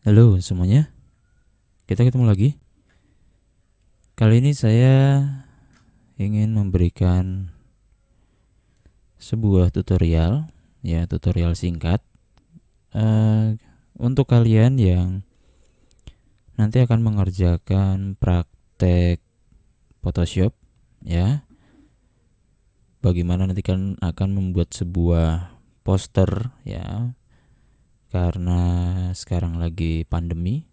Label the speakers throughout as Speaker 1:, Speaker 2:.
Speaker 1: Halo semuanya, kita ketemu lagi. Kali ini saya ingin memberikan sebuah tutorial, tutorial singkat untuk kalian yang nanti akan mengerjakan praktek Photoshop, ya. Bagaimana nanti kalian akan membuat sebuah poster, ya, karena sekarang lagi pandemi,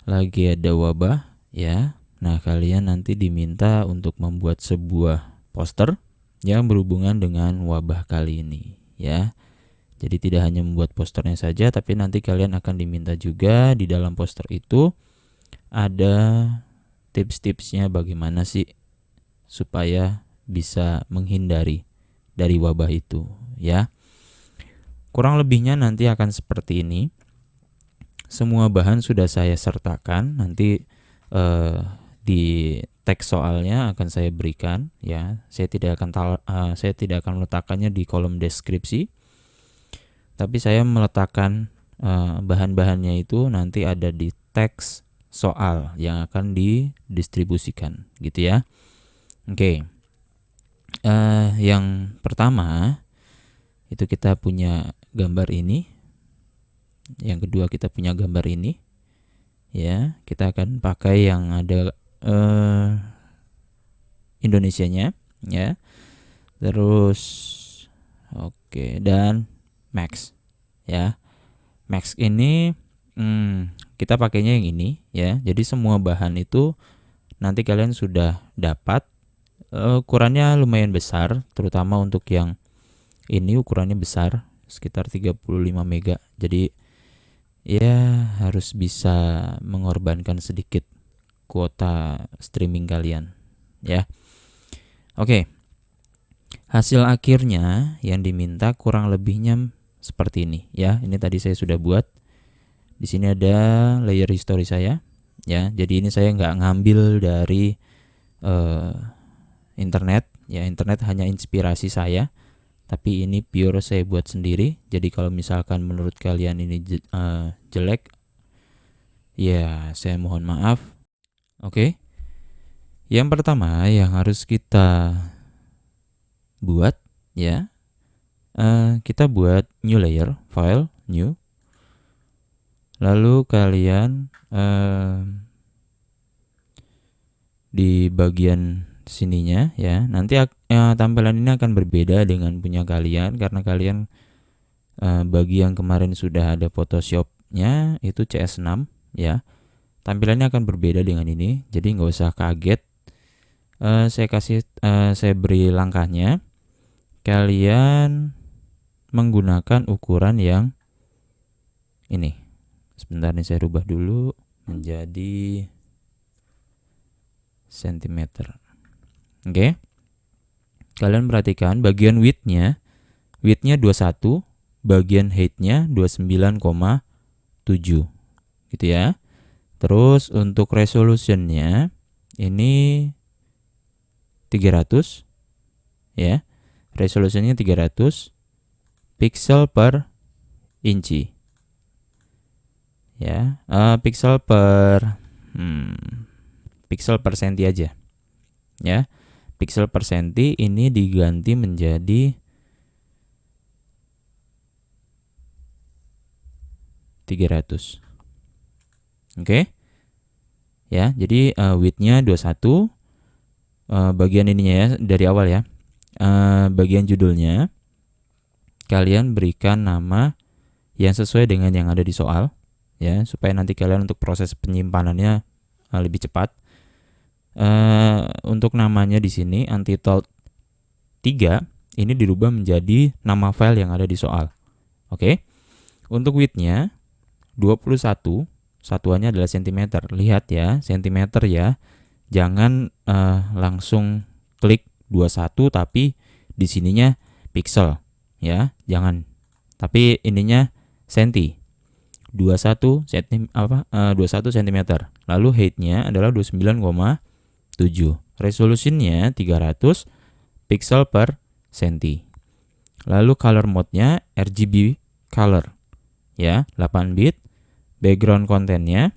Speaker 1: lagi ada wabah, ya. Nah, kalian nanti diminta untuk membuat sebuah poster yang berhubungan dengan wabah kali ini, ya. Jadi tidak hanya membuat posternya saja, tapi nanti kalian akan diminta juga di dalam poster itu ada tips-tipsnya bagaimana sih supaya bisa menghindari dari wabah itu, ya. Kurang lebihnya nanti akan seperti ini. Semua bahan sudah saya sertakan, nanti di teks soalnya akan saya berikan, ya. Saya tidak akan meletakkannya di kolom deskripsi, tapi saya meletakkan bahan-bahannya itu nanti ada di teks soal yang akan didistribusikan, gitu ya. Oke. Yang pertama itu kita punya gambar ini. Yang kedua kita punya gambar ini. Ya, kita akan pakai yang ada Indonesianya, ya. Terus oke, dan Max, ya. Max ini kita pakainya yang ini, ya. Jadi semua bahan itu nanti kalian sudah dapat. Ukurannya lumayan besar, terutama untuk yang ini ukurannya besar, sekitar 35 mega. Jadi ya harus bisa mengorbankan sedikit kuota streaming kalian, ya. Oke. Hasil akhirnya yang diminta kurang lebihnya seperti ini, ya. Ini tadi saya sudah buat. Di sini ada layer history saya, ya. Jadi ini saya nggak ngambil dari internet, ya. Internet hanya inspirasi saya, tapi ini pure saya buat sendiri. Jadi kalau misalkan menurut kalian ini jelek, ya saya mohon maaf. Oke. Yang pertama yang harus kita buat, ya, kita buat new layer, file, new. Lalu kalian di bagian sininya, ya, nanti tampilan ini akan berbeda dengan punya kalian karena kalian bagi yang kemarin sudah ada Photoshopnya itu CS6, ya. Tampilannya akan berbeda dengan ini, jadi nggak usah kaget. Saya beri langkahnya. Kalian menggunakan ukuran yang ini. Sebentar nih, saya rubah dulu menjadi sentimeter. Oke. Kalian perhatikan bagian width-nya 21, bagian height-nya 29,7. Gitu ya. Terus untuk resolution-nya ini 300, ya. Resolusinya 300 pixel per inci, ya. Pixel per senti aja, ya. Pixel per senti ini diganti menjadi 300. Oke. Ya, jadi width-nya 21. Bagian ininya ya dari awal, ya. Bagian judulnya kalian berikan nama yang sesuai dengan yang ada di soal, ya, supaya nanti kalian untuk proses penyimpanannya lebih cepat. Untuk namanya di sini untitled 3 ini dirubah menjadi nama file yang ada di soal. Oke. Untuk width-nya 21, satuannya adalah cm. Lihat ya, cm, ya. Jangan langsung klik 21 tapi di sininya pixel, ya. Jangan. Tapi ininya senti. 21 cm. Lalu height-nya adalah 29,7. Resolusinya 300 pixel per senti. Lalu color mode-nya RGB color, ya, 8 bit. background kontennya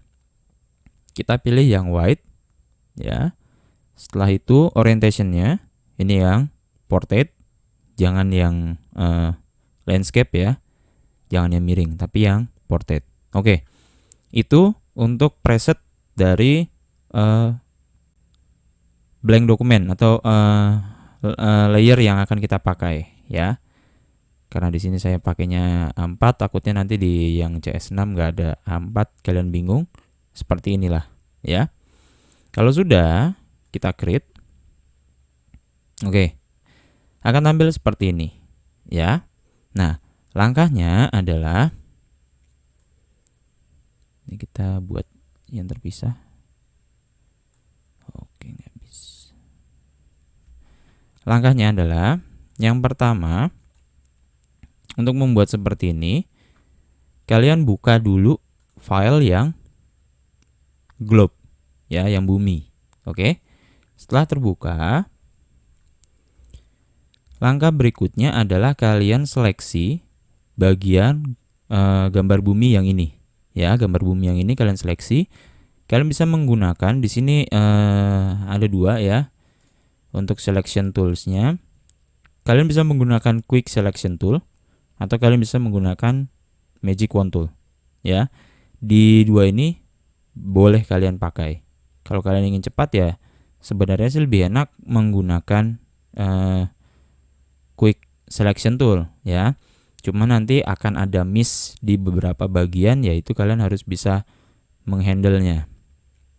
Speaker 1: kita pilih yang white, ya. Setelah itu orientationnya ini yang portrait, jangan yang landscape ya, jangan yang miring, tapi yang portrait. Oke, itu untuk preset dari blank dokumen atau layer yang akan kita pakai ya. Karena di sini saya pakainya A4, takutnya nanti di yang CS6 nggak ada A4, kalian bingung. Seperti inilah ya. Kalau sudah kita create, oke, akan tampil seperti ini ya. Nah, langkahnya adalah ini kita buat yang terpisah. Oke, nggak bisa. Langkahnya adalah yang pertama, untuk membuat seperti ini, kalian buka dulu file yang globe ya, yang bumi. Oke. Setelah terbuka, langkah berikutnya adalah kalian seleksi bagian gambar bumi yang ini. Ya, gambar bumi yang ini kalian seleksi. Kalian bisa menggunakan di sini ada dua ya. Untuk selection tools-nya, kalian bisa menggunakan quick selection tool atau kalian bisa menggunakan magic wand tool. Ya. Di dua ini boleh kalian pakai. Kalau kalian ingin cepat ya, sebenarnya sih lebih enak menggunakan quick selection tool ya. Cuma nanti akan ada miss di beberapa bagian, yaitu kalian harus bisa menghandle-nya.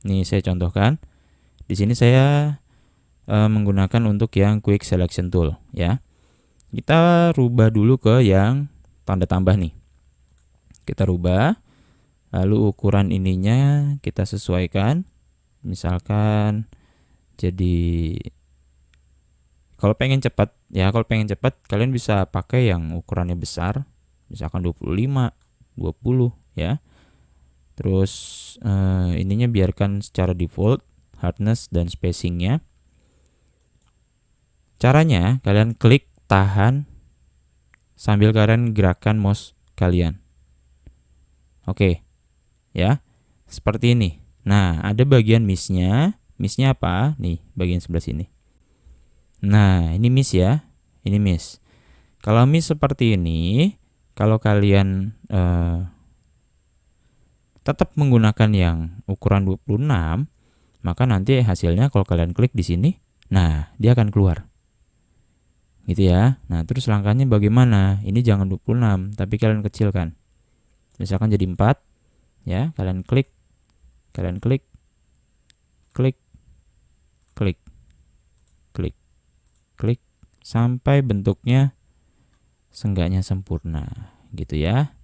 Speaker 1: Nih saya contohkan. Di sini saya menggunakan untuk yang quick selection tool ya. Kita rubah dulu ke yang tanda tambah nih. Kita rubah, lalu ukuran ininya kita sesuaikan. Misalkan jadi kalau pengen cepat ya, kalau pengen cepat kalian bisa pakai yang ukurannya besar, misalkan 25, 20 ya. Terus ininya biarkan secara default, hardness dan spacingnya. Caranya kalian klik tahan sambil kalian gerakkan mouse kalian. Oke ya, seperti ini. Nah, ada bagian miss-nya. Miss-nya apa? Nih, bagian sebelah sini. Nah, ini miss ya. Ini miss. Kalau miss seperti ini, kalau kalian tetap menggunakan yang ukuran 26, maka nanti hasilnya kalau kalian klik di sini, nah, dia akan keluar. Gitu ya. Nah, terus langkahnya bagaimana? Ini jangan 26, tapi kalian kecilkan. Misalkan jadi 4, ya, kalian klik, klik, klik, sampai bentuknya seenggaknya sempurna, gitu ya.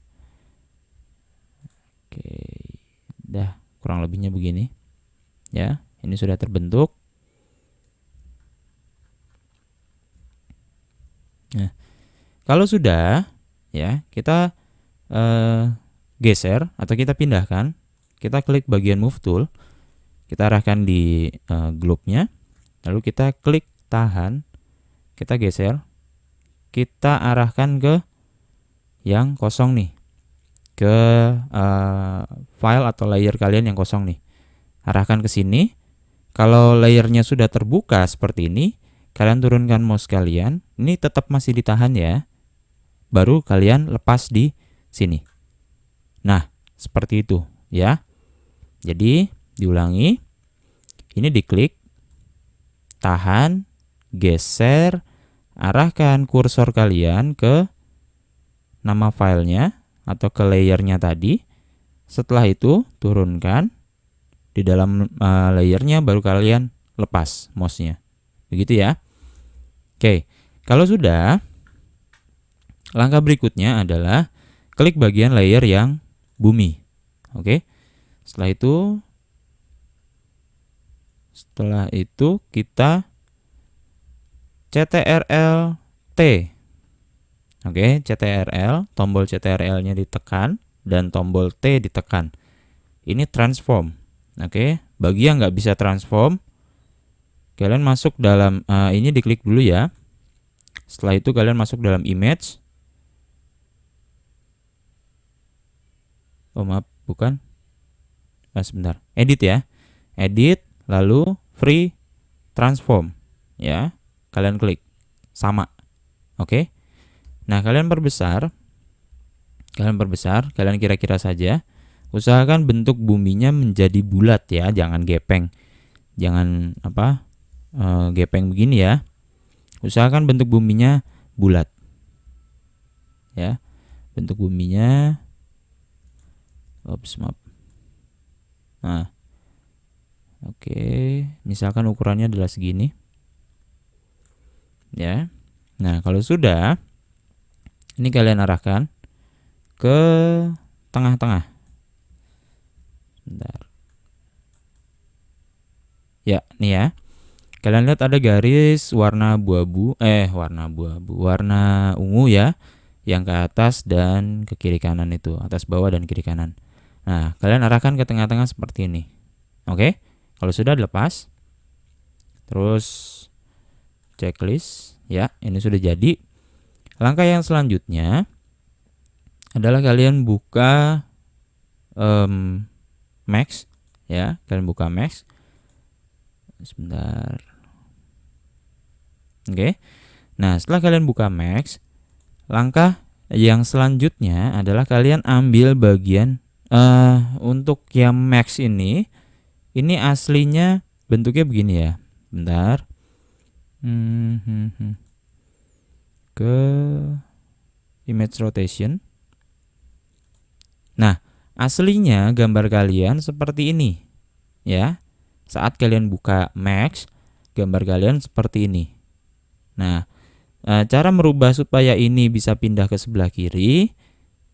Speaker 1: Oke, dah kurang lebihnya begini, ya. Ini sudah terbentuk. Nah, kalau sudah, ya, kita geser atau kita pindahkan, kita klik bagian move tool, kita arahkan di globe-nya, lalu kita klik tahan, kita geser, kita arahkan ke yang kosong nih, ke file atau layer kalian yang kosong nih, arahkan ke sini. Kalau layernya sudah terbuka seperti ini, kalian turunkan mouse kalian, ini tetap masih ditahan ya, baru kalian lepas di sini. Nah, seperti itu ya. Jadi diulangi, ini diklik, tahan, geser, arahkan kursor kalian ke nama filenya atau ke layernya tadi. Setelah itu turunkan di dalam layernya, baru kalian lepas mouse-nya. Begitu ya. Oke, kalau sudah, langkah berikutnya adalah klik bagian layer yang bumi. Oke. Setelah itu kita CTRL T. Oke, CTRL, tombol CTRL-nya ditekan dan tombol T ditekan. Ini transform. Oke, bagi yang nggak bisa transform, kalian masuk dalam ini diklik dulu ya. Setelah itu kalian masuk dalam image. Oh maaf, bukan. Sebentar. Edit ya. Edit, lalu free transform. Ya, kalian klik. Sama. Oke. Nah, kalian perbesar. Kalian kira-kira saja. Usahakan bentuk buminya menjadi bulat ya, jangan gepeng. Jangan gepeng begini ya. Usahakan bentuk buminya bulat. Ya. Bentuk buminya maaf. Nah. Oke, misalkan ukurannya adalah segini. Ya. Nah, kalau sudah, ini kalian arahkan ke tengah-tengah. Bentar. Ya, nih ya. Kalian lihat ada garis warna warna ungu ya, yang ke atas dan ke kiri kanan itu, atas bawah dan kiri kanan. Nah, kalian arahkan ke tengah-tengah seperti ini. Oke? Kalau sudah lepas. Terus checklist, ya, ini sudah jadi. Langkah yang selanjutnya adalah kalian buka Max, ya, kalian buka Max. Sebentar. Oke. Nah, setelah kalian buka Max, langkah yang selanjutnya adalah kalian ambil bagian untuk yang Max ini aslinya bentuknya begini ya. Bentar. Ke image rotation. Nah, aslinya gambar kalian seperti ini ya. Saat kalian buka Max, gambar kalian seperti ini. Nah, cara merubah supaya ini bisa pindah ke sebelah kiri,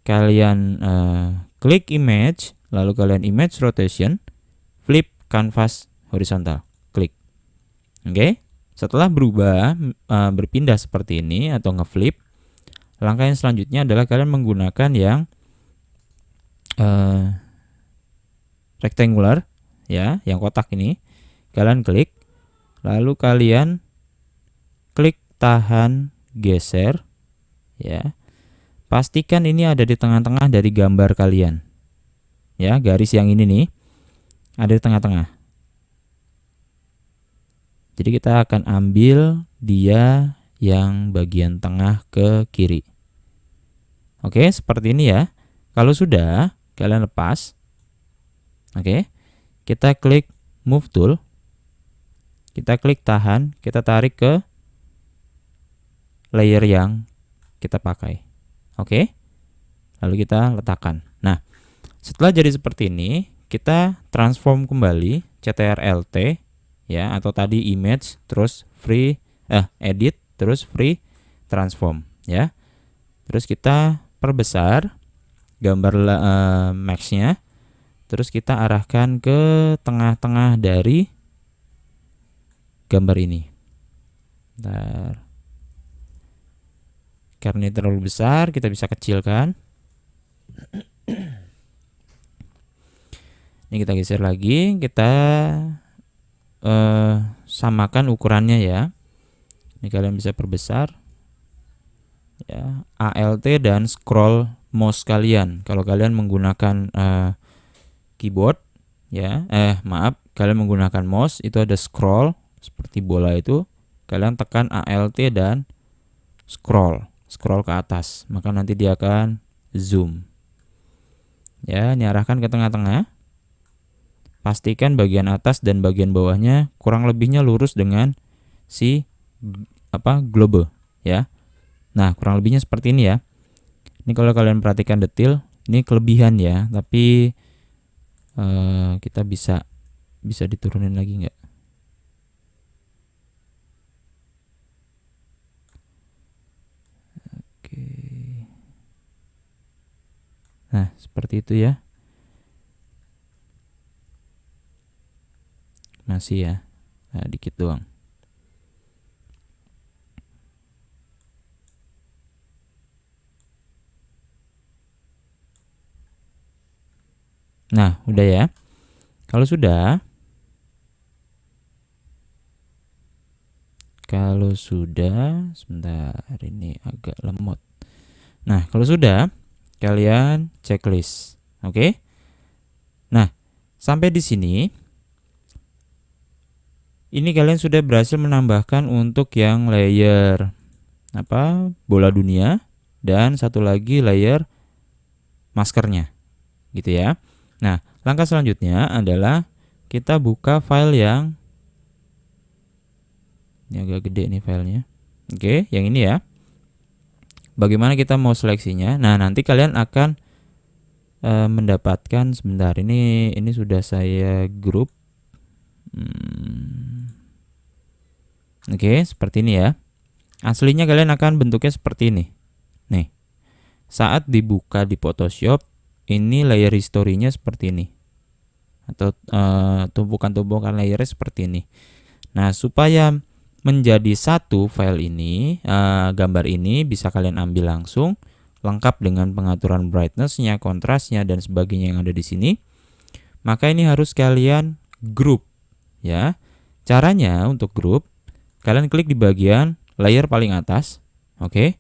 Speaker 1: kalian klik image, lalu kalian image rotation, flip canvas horizontal, klik. Oke. Setelah berubah, berpindah seperti ini atau ngeflip, langkah yang selanjutnya adalah kalian menggunakan yang rectangular ya, yang kotak ini. Kalian klik, lalu kalian klik tahan geser ya. Pastikan ini ada di tengah-tengah dari gambar kalian. Ya, garis yang ini nih ada di tengah-tengah. Jadi kita akan ambil dia yang bagian tengah ke kiri. Oke, seperti ini ya. Kalau sudah, kalian lepas. Oke. Kita klik move tool. Kita klik tahan, kita tarik ke layer yang kita pakai. Oke. Lalu kita letakkan. Nah, setelah jadi seperti ini, kita transform kembali CTRL-T ya, atau tadi image terus free edit terus free transform ya. Terus kita perbesar gambar Max-nya. Terus kita arahkan ke tengah-tengah dari gambar ini. Bentar. Karena ini terlalu besar, kita bisa kecilkan. Ini kita geser lagi, kita samakan ukurannya ya. Ini kalian bisa perbesar ya, ALT dan scroll mouse kalian. Kalau kalian menggunakan keyboard ya, kalian menggunakan mouse, itu ada scroll seperti bola itu. Kalian tekan ALT dan scroll ke atas, maka nanti dia akan zoom. Ya, ini arahkan ke tengah-tengah. Pastikan bagian atas dan bagian bawahnya kurang lebihnya lurus dengan si globe ya. Nah, kurang lebihnya seperti ini ya. Ini kalau kalian perhatikan detail, ini kelebihan ya, tapi kita bisa diturunin lagi nggak? Oke. Nah, seperti itu ya. Masih ya, dikit doang. Nah, udah ya. Kalau sudah, sebentar, ini agak lemot. Nah, kalau sudah, kalian checklist. Oke. Nah, sampai di sini ini kalian sudah berhasil menambahkan untuk yang layer bola dunia dan satu lagi layer maskernya. Gitu ya. Nah, langkah selanjutnya adalah kita buka file yang ini agak gede nih filenya. Oke, yang ini ya. Bagaimana kita mau seleksinya? Nah, nanti kalian akan mendapatkan sebentar. Ini sudah saya grup. Oke, seperti ini ya. Aslinya kalian akan bentuknya seperti ini. Nih. Saat dibuka di Photoshop, ini layer history-nya seperti ini. Atau tumpukan-tumpukan layernya seperti ini. Nah, supaya menjadi satu file ini, gambar ini bisa kalian ambil langsung, lengkap dengan pengaturan brightness-nya, kontrasnya, dan sebagainya yang ada di sini. Maka ini harus kalian group, ya. Caranya untuk group, kalian klik di bagian layer paling atas, oke.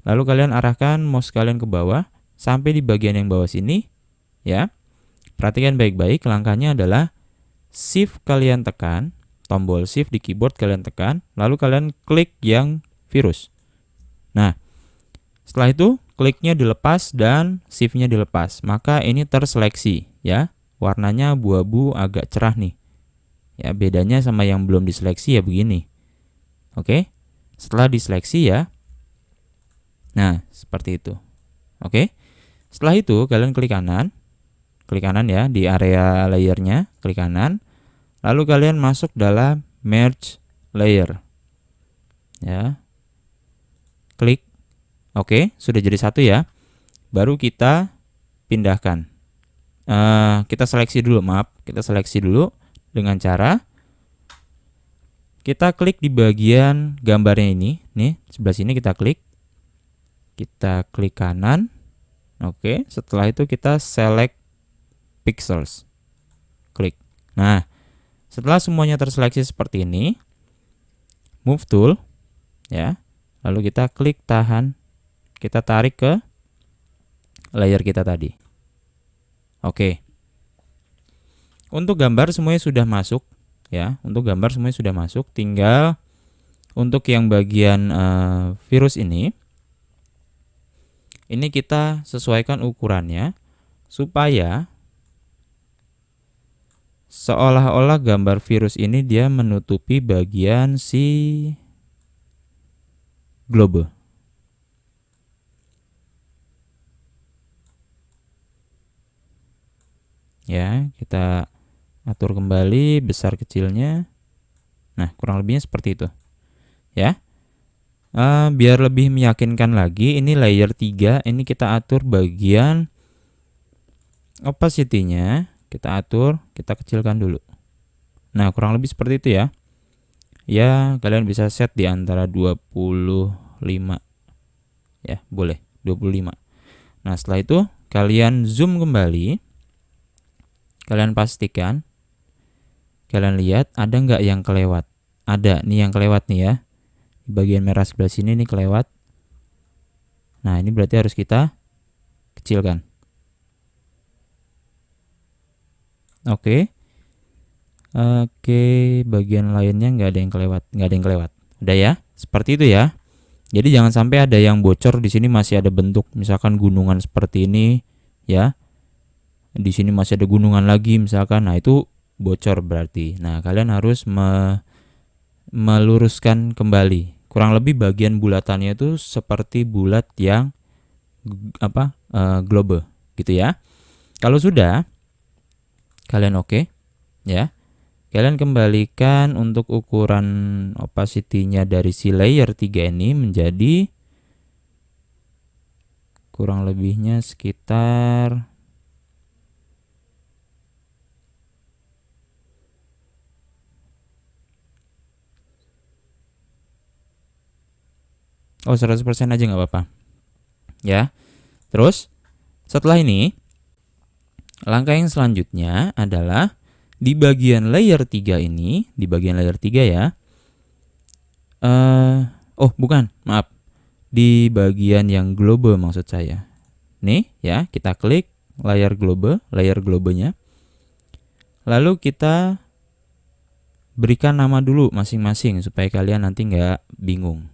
Speaker 1: Lalu kalian arahkan mouse kalian ke bawah sampai di bagian yang bawah sini, ya. Perhatikan baik-baik, langkahnya adalah Shift kalian tekan, tombol Shift di keyboard kalian tekan, lalu kalian klik yang virus. Nah, setelah itu kliknya dilepas dan Shift-nya dilepas, maka ini terseleksi, ya. Warnanya abu-abu agak cerah nih. Ya, bedanya sama yang belum diseleksi ya begini. Oke. Setelah diseleksi ya. Nah, seperti itu. Oke. Setelah itu kalian klik kanan. Klik kanan ya di area layernya, klik kanan. Lalu kalian masuk dalam merge layer. Ya. Klik. Oke, sudah jadi satu ya. Baru kita pindahkan. Kita seleksi dulu, Kita seleksi dulu dengan cara kita klik di bagian gambarnya ini. Nih, sebelah sini kita klik. Kita klik kanan. Oke, setelah itu kita select pixels. Klik. Nah, setelah semuanya terseleksi seperti ini, move tool, ya. Lalu kita klik tahan, kita tarik ke layer kita tadi. Oke. Untuk gambar semuanya sudah masuk, ya. Untuk gambar semuanya sudah masuk. Tinggal untuk yang bagian virus ini kita sesuaikan ukurannya supaya seolah-olah gambar virus ini dia menutupi bagian si globe. Ya, kita atur kembali besar kecilnya. Nah, kurang lebihnya seperti itu. Ya. Biar lebih meyakinkan lagi, ini layer 3, ini kita atur bagian opacity-nya, kita atur, kita kecilkan dulu. Nah, kurang lebih seperti itu ya. Ya, kalian bisa set di antara 25. Ya, boleh, 25. Nah, setelah itu kalian zoom kembali. Kalian pastikan, kalian lihat ada nggak yang kelewat? Ada, nih yang kelewat nih ya. Di bagian merah sebelah sini nih kelewat. Nah, ini berarti harus kita kecilkan. Oke. Oke, bagian lainnya nggak ada yang kelewat, Udah ya, seperti itu ya. Jadi jangan sampai ada yang bocor di sini masih ada bentuk, misalkan gunungan seperti ini, ya. Di sini masih ada gunungan lagi misalkan, nah itu bocor berarti. Nah, kalian harus meluruskan kembali. Kurang lebih bagian bulatannya itu seperti bulat yang globe gitu ya. Kalau sudah kalian oke, ya. Kalian kembalikan untuk ukuran opacity-nya dari si layer 3 ini menjadi kurang lebihnya sekitar 100% aja nggak apa-apa. Ya. Terus setelah ini langkah yang selanjutnya adalah di bagian layer 3 ini, di bagian layer 3 ya. Di bagian yang globe maksud saya. Nih ya, kita klik, layar globenya. Lalu kita berikan nama dulu masing-masing supaya kalian nanti nggak bingung.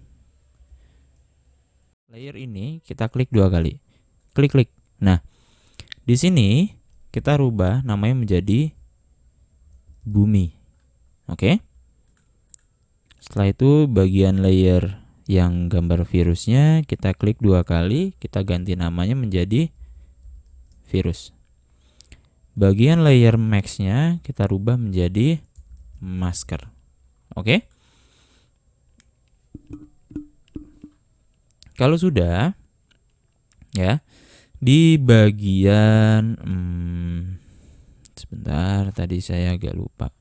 Speaker 1: Layer ini kita klik 2 kali. Klik. Nah, di sini kita rubah namanya menjadi bumi. Oke. Setelah itu bagian layer yang gambar virusnya kita klik 2 kali, kita ganti namanya menjadi virus. Bagian layer max-nya kita rubah menjadi masker. Oke. Kalau sudah, ya, di bagian sebentar, tadi saya agak lupa.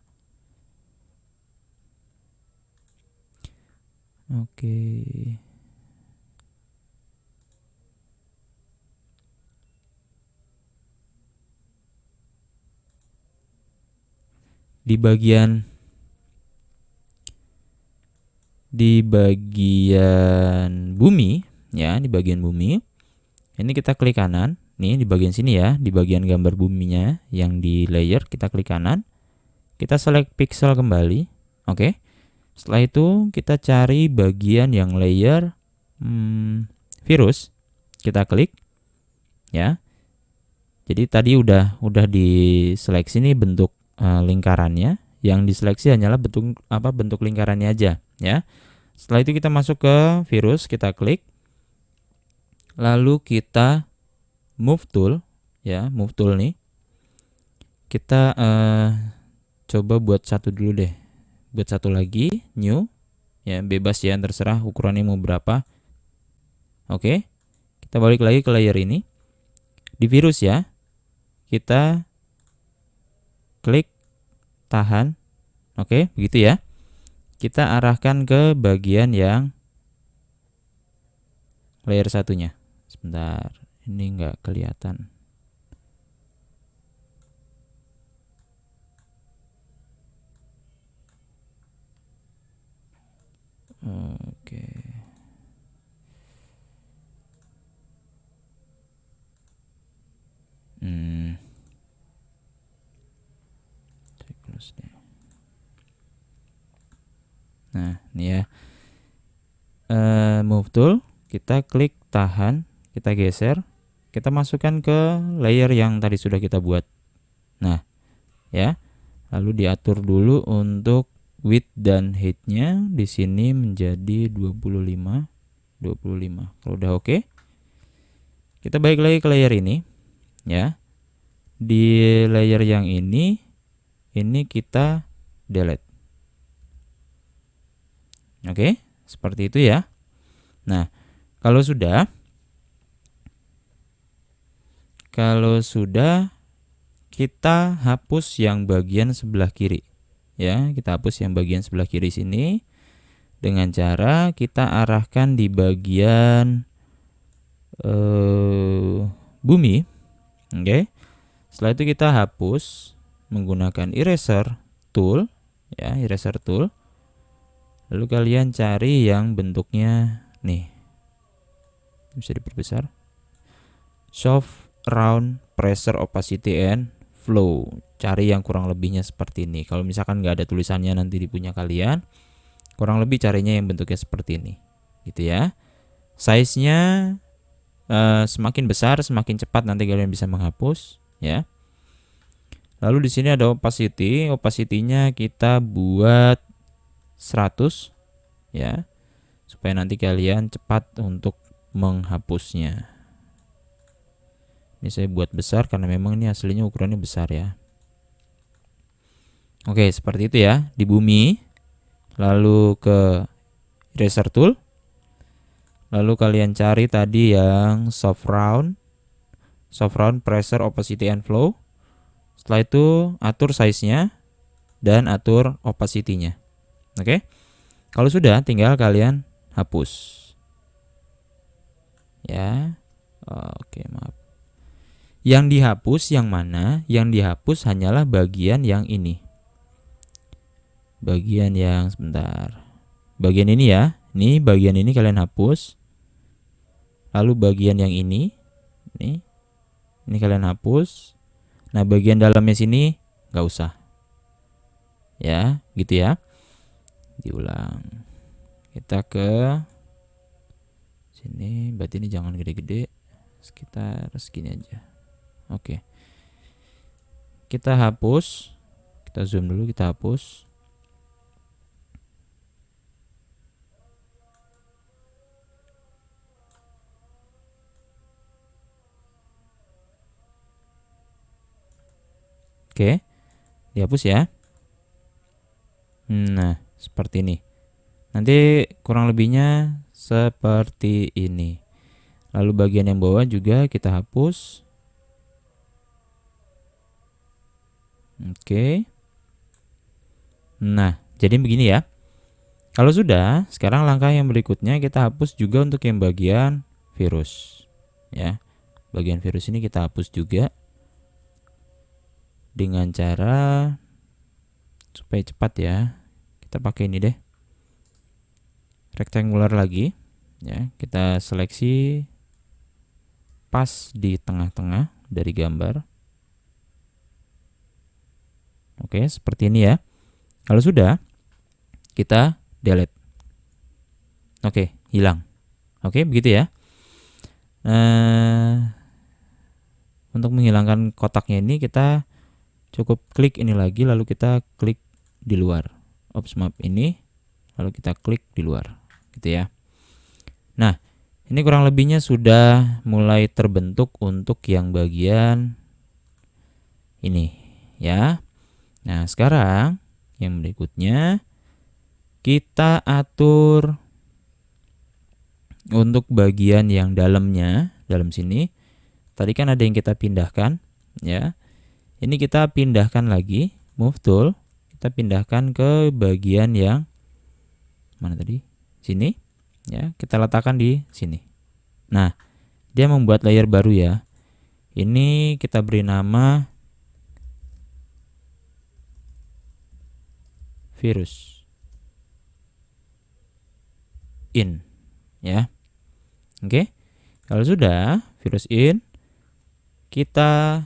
Speaker 1: Oke. Di bagian bumi, ya, di bagian bumi. Ini kita klik kanan, nih di bagian sini ya, di bagian gambar buminya yang di layer kita klik kanan. Kita select pixel kembali. Oke. Setelah itu kita cari bagian yang layer virus. Kita klik, ya. Jadi tadi udah diseleksi nih bentuk lingkarannya. Yang diseleksi hanyalah bentuk lingkarannya aja, ya. Setelah itu kita masuk ke virus, kita klik. Lalu kita move tool, ya, move tool nih. Kita coba buat satu dulu deh. Buat satu lagi, new, ya, bebas ya, terserah ukurannya mau berapa. Oke. Kita balik lagi ke layer ini. Di virus ya, kita klik, tahan. Oke, begitu ya. Kita arahkan ke bagian yang layer satunya. Sebentar, ini nggak kelihatan. Oke. Saya close deh. Nah, ini ya. Move tool, kita klik, tahan, kita geser, kita masukkan ke layer yang tadi sudah kita buat. Nah, ya. Lalu diatur dulu untuk width dan height-nya di sini menjadi 25. Kalau udah oke, kita balik lagi ke layer ini, ya. Di layer yang ini kita delete. Oke, seperti itu ya. Nah, kalau sudah kita hapus yang bagian sebelah kiri. Ya, kita hapus yang bagian sebelah kiri sini dengan cara kita arahkan di bagian bumi. Oke. Setelah itu kita hapus menggunakan eraser tool, ya, eraser tool. Lalu kalian cari yang bentuknya nih. Bisa diperbesar. Soft, round, pressure, opacity, and flow. Cari yang kurang lebihnya seperti ini. Kalau misalkan nggak ada tulisannya nanti di punya kalian, kurang lebih carinya yang bentuknya seperti ini, gitu ya. Size-nya semakin besar, semakin cepat nanti kalian bisa menghapus, ya. Lalu di sini ada opacity. Opacity-nya kita buat 100, ya, supaya nanti kalian cepat untuk menghapusnya. Ini saya buat besar karena memang ini aslinya ukurannya besar ya. Oke, seperti itu ya. Di bumi, lalu ke eraser tool, lalu kalian cari tadi yang soft round, pressure, opacity, and flow. Setelah itu atur size-nya dan atur opacity-nya. Oke. Kalau sudah, tinggal kalian hapus. Ya. Oke, maaf. Yang dihapus yang mana? Yang dihapus hanyalah bagian yang ini. Bagian yang sebentar. Bagian ini ya. Ini bagian ini kalian hapus. Lalu bagian yang ini. Nih. Ini kalian hapus. Nah, bagian dalamnya sini nggak usah. Ya, gitu ya. Diulang. Kita ke sini, berarti ini jangan gede-gede. Sekitar segini aja. Oke. Kita hapus. Kita zoom dulu, kita hapus. Oke. Dihapus ya. Nah, seperti ini. Nanti kurang lebihnya seperti ini. Lalu bagian yang bawah juga kita hapus. Oke. Nah, jadi begini ya. Kalau sudah, sekarang langkah yang berikutnya kita hapus juga untuk yang bagian virus. Ya. Bagian virus ini kita hapus juga dengan cara supaya cepat ya. Kita pakai ini deh. Rectangular lagi. Ya, kita seleksi pas di tengah-tengah dari gambar. Oke, seperti ini ya. Kalau sudah, kita delete. Oke, hilang. Oke, begitu ya. Untuk menghilangkan kotaknya ini kita cukup klik ini lagi, lalu kita klik di luar. Ops map ini, lalu kita klik di luar. Gitu ya. Nah, ini kurang lebihnya sudah mulai terbentuk untuk yang bagian ini ya. Nah, sekarang yang berikutnya kita atur untuk bagian yang dalamnya, dalam sini. Tadi kan ada yang kita pindahkan ya. Ini kita pindahkan lagi, move tool, kita pindahkan ke bagian yang mana tadi? Sini ya, kita letakkan di sini. Nah, dia membuat layer baru ya. Ini kita beri nama virus in ya. Oke. Kalau sudah virus in, kita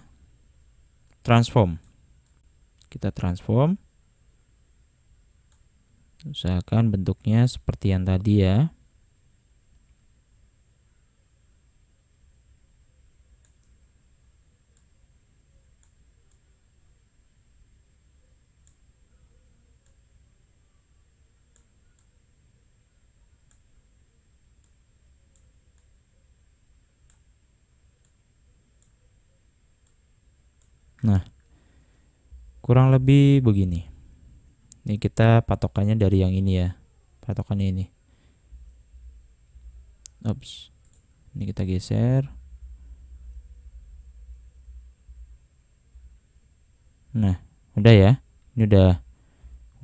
Speaker 1: transform. Kita transform. Usahakan bentuknya seperti yang tadi ya. Nah, kurang lebih begini. Ini kita patokannya dari yang ini ya. Patokannya ini. Ops. Ini kita geser. Nah, udah ya. Ini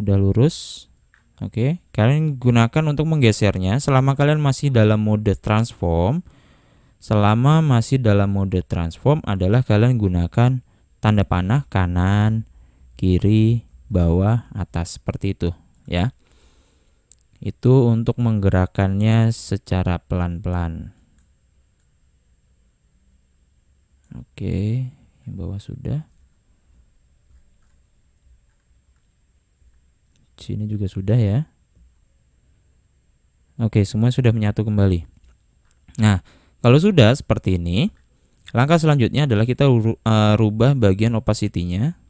Speaker 1: udah lurus. Oke, kalian gunakan untuk menggesernya selama kalian masih dalam mode transform. Selama masih dalam mode transform adalah kalian gunakan tanda panah kanan, kiri, bawah, atas seperti itu ya. Itu untuk menggerakkannya secara pelan-pelan. Oke, yang bawah sudah. Sini juga sudah ya. Oke, semua sudah menyatu kembali. Nah, kalau sudah seperti ini, langkah selanjutnya adalah kita rubah bagian opacity-nya.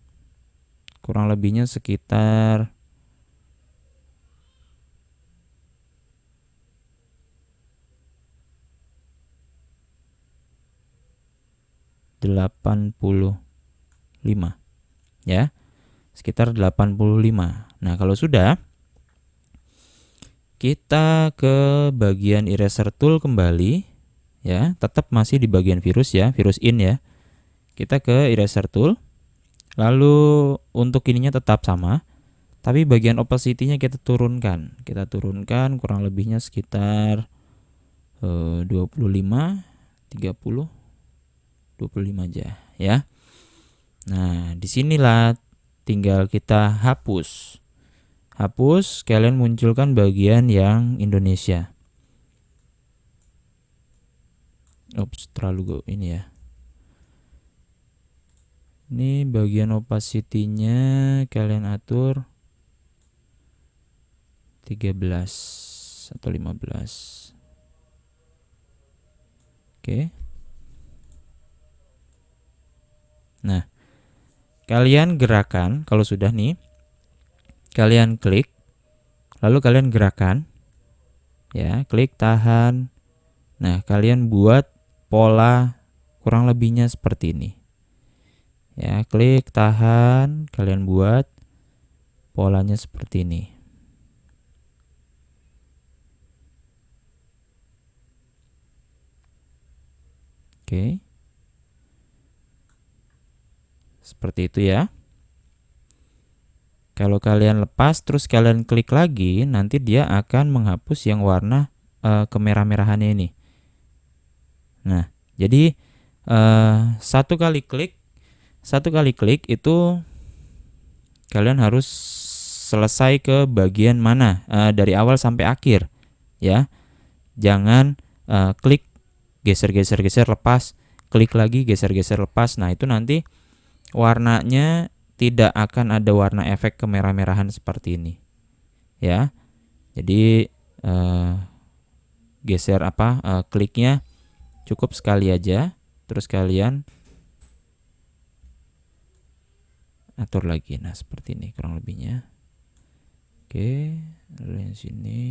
Speaker 1: Kurang lebihnya sekitar 85 ya. Sekitar 85. Nah, kalau sudah, kita ke bagian eraser tool kembali ya, tetap masih di bagian virus ya, virus in ya. Kita ke eraser tool. Lalu untuk ininya tetap sama, tapi bagian opacity-nya kita turunkan. Kita turunkan kurang lebihnya sekitar 25, 30, 25 aja ya. Nah, disinilah tinggal kita hapus. Hapus, kalian munculkan bagian yang Indonesia. Ups, terlalu ini ya. Ini bagian opacity-nya kalian atur 13 atau 15. Oke. Nah, kalian gerakan kalau sudah nih, kalian klik, lalu kalian gerakan, ya, klik, tahan. Nah, kalian buat pola kurang lebihnya seperti ini. Ya, klik, tahan, kalian buat polanya seperti ini. Oke. Seperti itu ya. Kalau kalian lepas terus kalian klik lagi, nanti dia akan menghapus yang warna kemerah-merahannya ini. Nah, jadi satu kali klik itu kalian harus selesai ke bagian mana, dari awal sampai akhir, ya. Jangan klik geser-geser lepas, klik lagi geser-geser lepas. Nah, itu nanti warnanya tidak akan ada warna efek kemerah-merahan seperti ini, ya. Jadi geser kliknya cukup sekali aja, terus kalian atur lagi. Nah, seperti ini kurang lebihnya. Oke, lalu yang sini.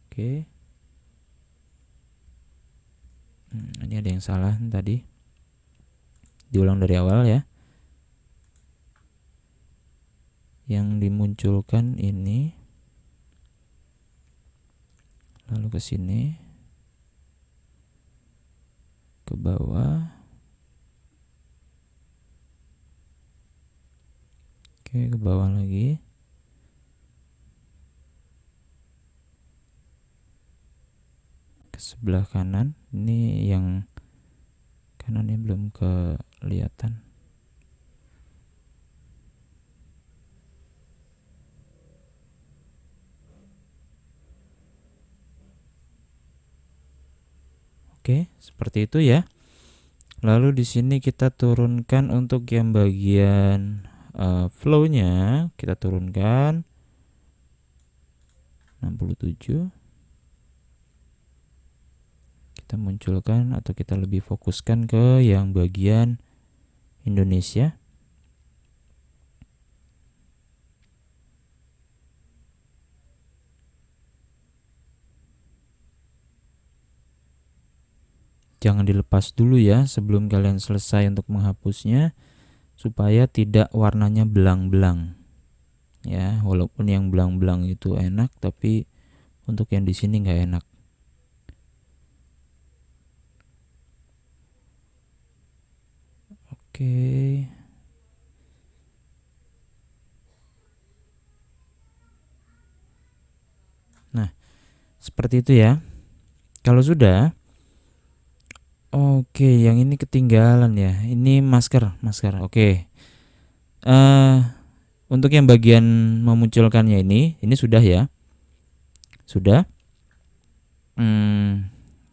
Speaker 1: Oke. Ini ada yang salah tadi. Diulang dari awal ya. Yang dimunculkan ini, lalu ke sini, ke bawah. Oke, ke bawah lagi. Ke sebelah kanan. Ini yang kanannya belum kelihatan. Oke, seperti itu ya. Lalu di sini kita turunkan untuk yang bagian flow-nya, kita turunkan 67. Kita munculkan atau kita lebih fokuskan ke yang bagian Indonesia. Jangan dilepas dulu ya sebelum kalian selesai untuk menghapusnya, supaya tidak warnanya belang-belang. Ya, walaupun yang belang-belang itu enak, tapi untuk yang di sini nggak enak. Oke. Nah, seperti itu ya. Kalau sudah, oke, yang ini ketinggalan ya. Ini masker. Oke. Untuk yang bagian memunculkannya ini sudah ya. Sudah.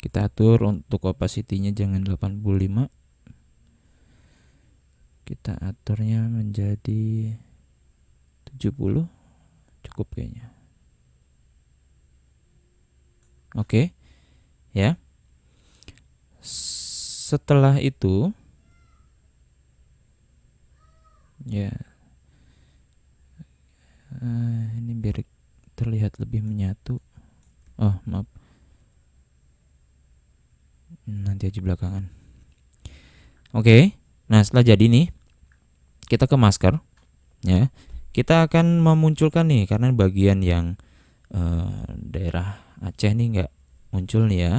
Speaker 1: Kita atur untuk opacity-nya jangan 85. Kita aturnya menjadi 70. Cukup kayaknya. Oke. Ya. Setelah itu ya, ini biar terlihat lebih menyatu. Oh, maaf. Nanti aja belakangan. Oke. Nah, setelah jadi nih, kita ke masker. Ya, kita akan memunculkan nih, karena bagian yang daerah Aceh nih nggak muncul nih ya.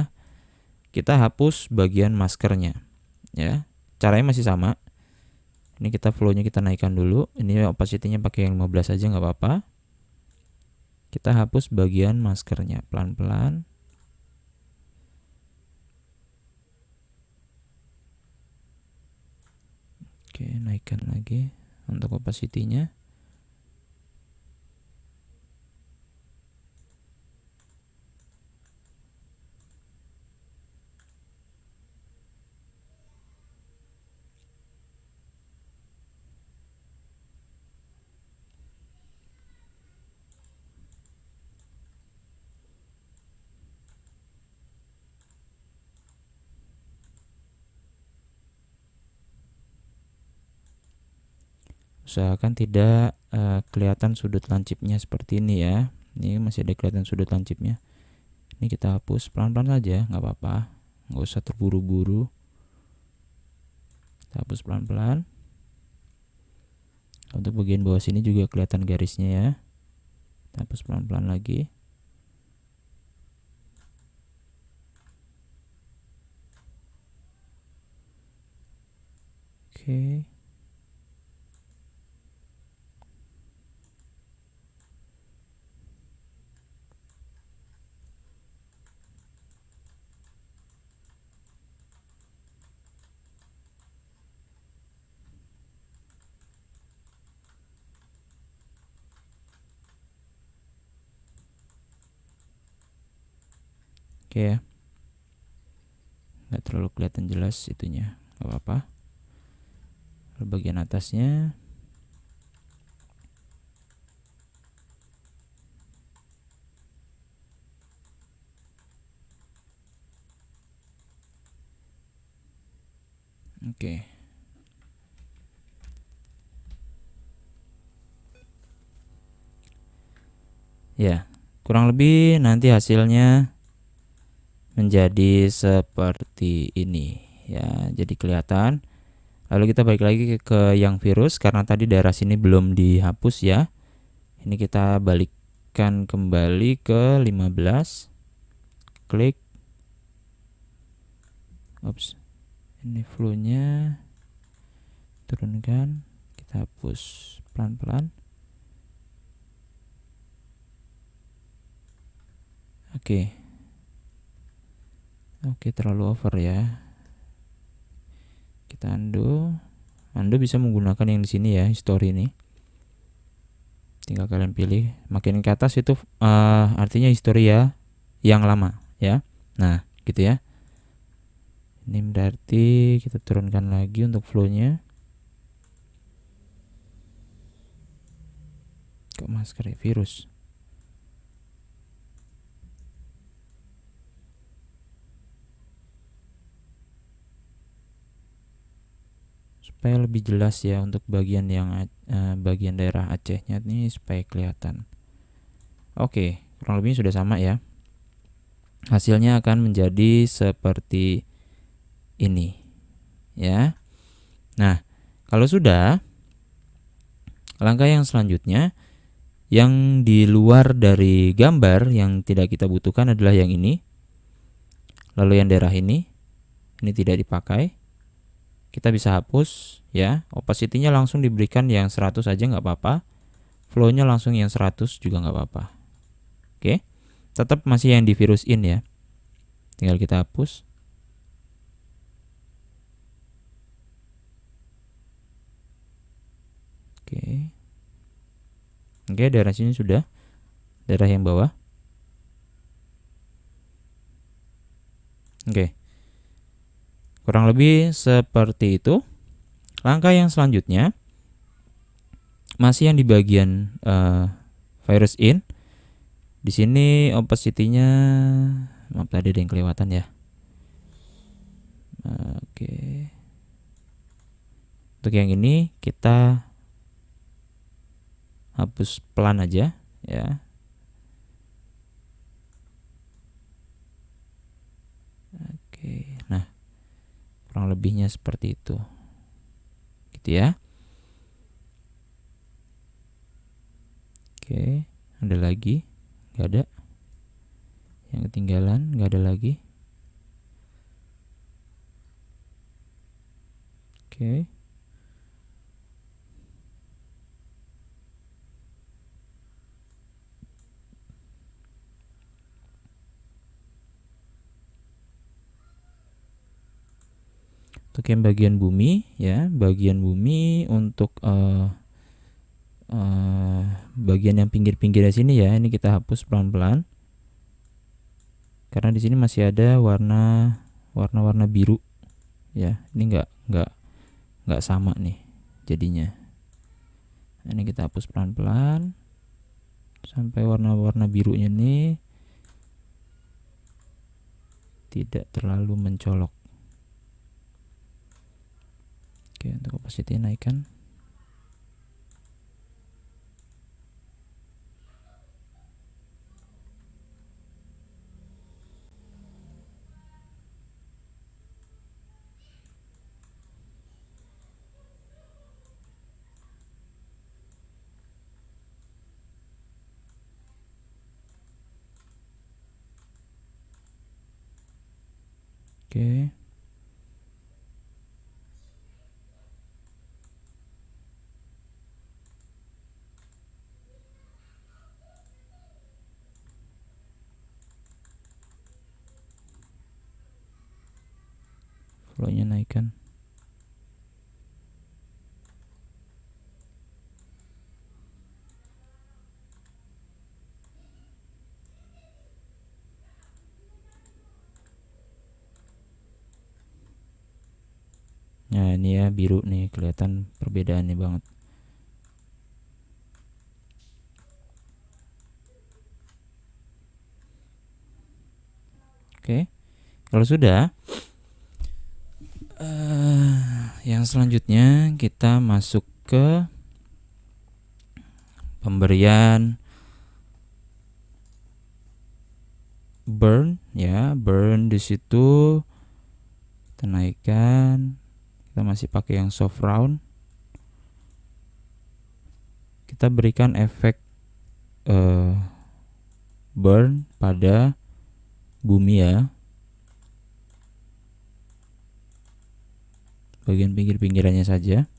Speaker 1: Kita hapus bagian maskernya. Ya, caranya masih sama. Ini kita flow-nya kita naikkan dulu. Ini opacity-nya pakai yang 15 aja nggak apa-apa. Kita hapus bagian maskernya pelan-pelan. Oke, naikkan lagi untuk opacity-nya. Usahakan tidak kelihatan sudut lancipnya seperti ini ya. Ini masih ada kelihatan sudut lancipnya. Ini kita hapus pelan-pelan saja, nggak apa-apa, nggak usah terburu-buru. Kita hapus pelan-pelan. Untuk bagian bawah sini juga kelihatan garisnya ya. Kita hapus pelan-pelan lagi. Oke. Oke ya, nggak terlalu kelihatan jelas itunya, nggak apa-apa. Lalu bagian atasnya oke. Ya, kurang lebih nanti hasilnya menjadi seperti ini ya, jadi kelihatan. Lalu kita balik lagi ke yang virus karena tadi daerah sini belum dihapus ya. Ini kita balikkan kembali ke 15. Klik. Oops. Ini flow-nya turunkan, kita hapus pelan-pelan. Oke. Oke, terlalu over ya. Kita undo. Anda bisa menggunakan yang di sini ya, history ini. Tinggal kalian pilih. Makin ke atas itu artinya history ya yang lama ya. Nah, gitu ya. Ini berarti kita turunkan lagi untuk flow-nya. Kok masker ya, virus. Supaya lebih jelas ya untuk bagian yang bagian daerah Acehnya ini supaya kelihatan. Oke, kurang lebih sudah sama ya. Hasilnya akan menjadi seperti ini ya. Nah, kalau sudah, langkah yang selanjutnya yang di luar dari gambar yang tidak kita butuhkan adalah yang ini. Lalu yang daerah ini tidak dipakai. Kita bisa hapus ya. Opacity-nya langsung diberikan yang 100 aja nggak apa-apa. Flow-nya langsung yang 100 juga nggak apa-apa. Oke. Tetap masih yang di virus in ya. Tinggal kita hapus. Oke. Oke, daerah sini sudah. Daerah yang bawah. Oke. Kurang lebih seperti itu. Langkah yang selanjutnya masih yang di bagian virus in. Di sini opacity-nya maaf tadi ada yang kelewatan ya. Oke. Untuk yang ini kita hapus pelan aja ya. Oke. Nah, kurang lebihnya seperti itu. Gitu ya. Oke, ada lagi? Nggak ada. Yang ketinggalan nggak ada lagi. Oke. Untuk yang bagian bumi ya, bagian bumi untuk bagian yang pinggir-pinggirnya sini ya, ini kita hapus pelan-pelan. Karena di sini masih ada warna-warna biru ya. Ini nggak sama nih jadinya. Ini kita hapus pelan-pelan sampai warna-warna birunya nih tidak terlalu mencolok. Oke, untuk opacity naikkan. Oke. Flow-nya naikkan. Nah ini ya biru nih, kelihatan perbedaannya banget. Oke, kalau sudah, yang selanjutnya kita masuk ke pemberian burn ya. Burn di situ kita naikkan. Kita masih pakai yang soft round. Kita berikan efek burn pada bumi ya, bagian pinggir-pinggirannya saja.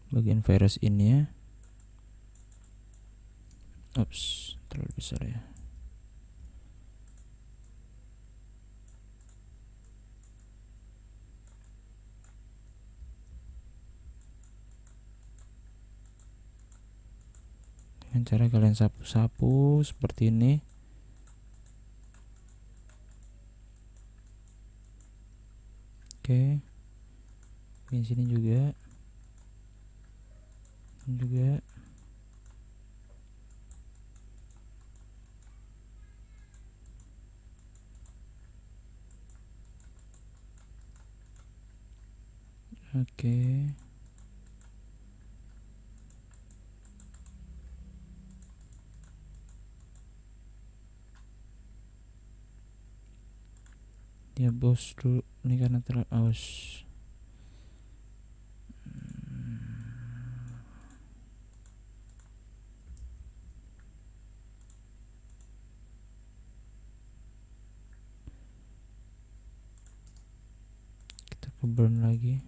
Speaker 1: Bagian virus ini ya. Ups, terlalu besar ya. Dengan cara kalian sapu-sapu seperti ini. Oke. Di sini juga. Juga. Oke. Ya bos dulu ini karena aus. Kita ke burn lagi.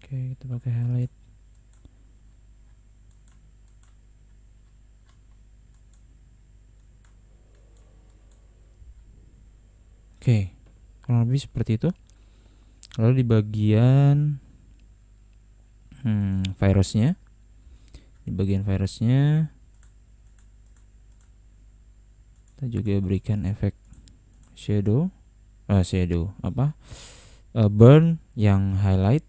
Speaker 1: Oke, kita pakai highlight. Oke, kurang lebih seperti itu. Lalu di bagian virusnya, kita juga berikan efek shadow burn yang highlight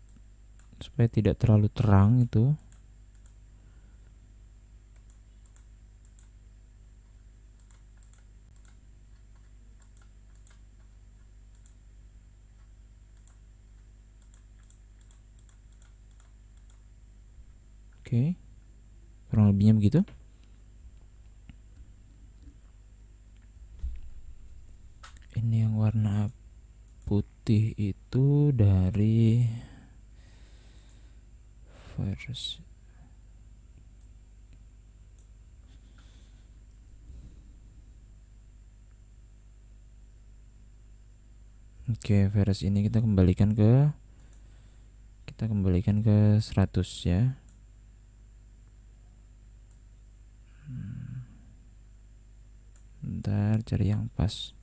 Speaker 1: supaya tidak terlalu terang itu. Oke, kurang lebihnya begitu. Ini yang warna putih itu dari virus. Oke, virus ini kita kembalikan ke 100 ya. Bentar, cari yang pas.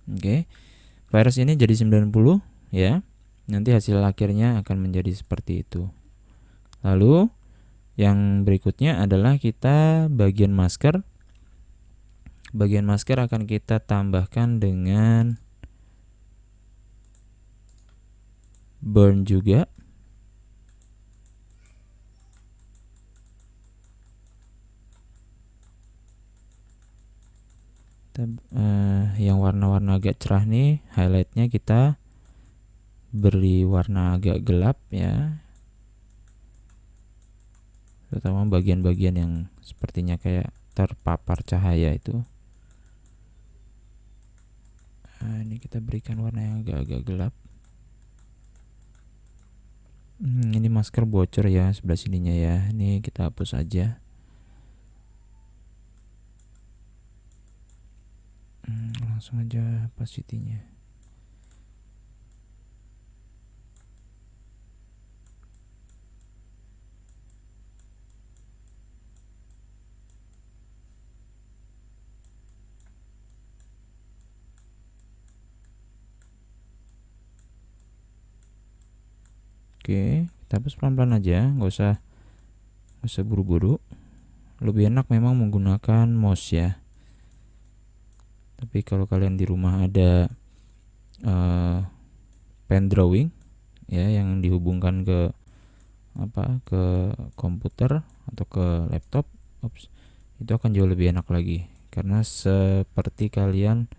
Speaker 1: Oke. Virus ini jadi 90 ya. Nanti hasil akhirnya akan menjadi seperti itu. Lalu yang berikutnya adalah kita bagian masker. Bagian masker akan kita tambahkan dengan burn juga. Yang warna-warna agak cerah nih, highlightnya kita beri warna agak gelap ya, terutama bagian-bagian yang sepertinya kayak terpapar cahaya itu. Ini kita berikan warna yang agak-agak gelap. Ini masker bocor ya sebelah sininya ya, ini kita hapus aja. Langsung aja opacity-nya. Oke, kita hapus pelan-pelan aja, nggak usah buru-buru. Lebih enak memang menggunakan mouse ya. Tapi kalau kalian di rumah ada pen drawing ya yang dihubungkan ke komputer atau ke laptop, itu akan jauh lebih enak lagi, karena seperti kalian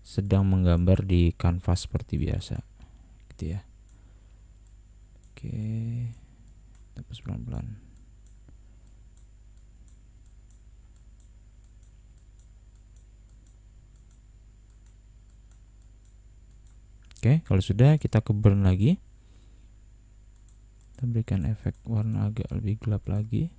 Speaker 1: sedang menggambar di kanvas seperti biasa gitu ya. Oke, hapus pelan-pelan. Oke, kalau sudah kita ke burn lagi. Kita berikan efek warna agak lebih gelap lagi.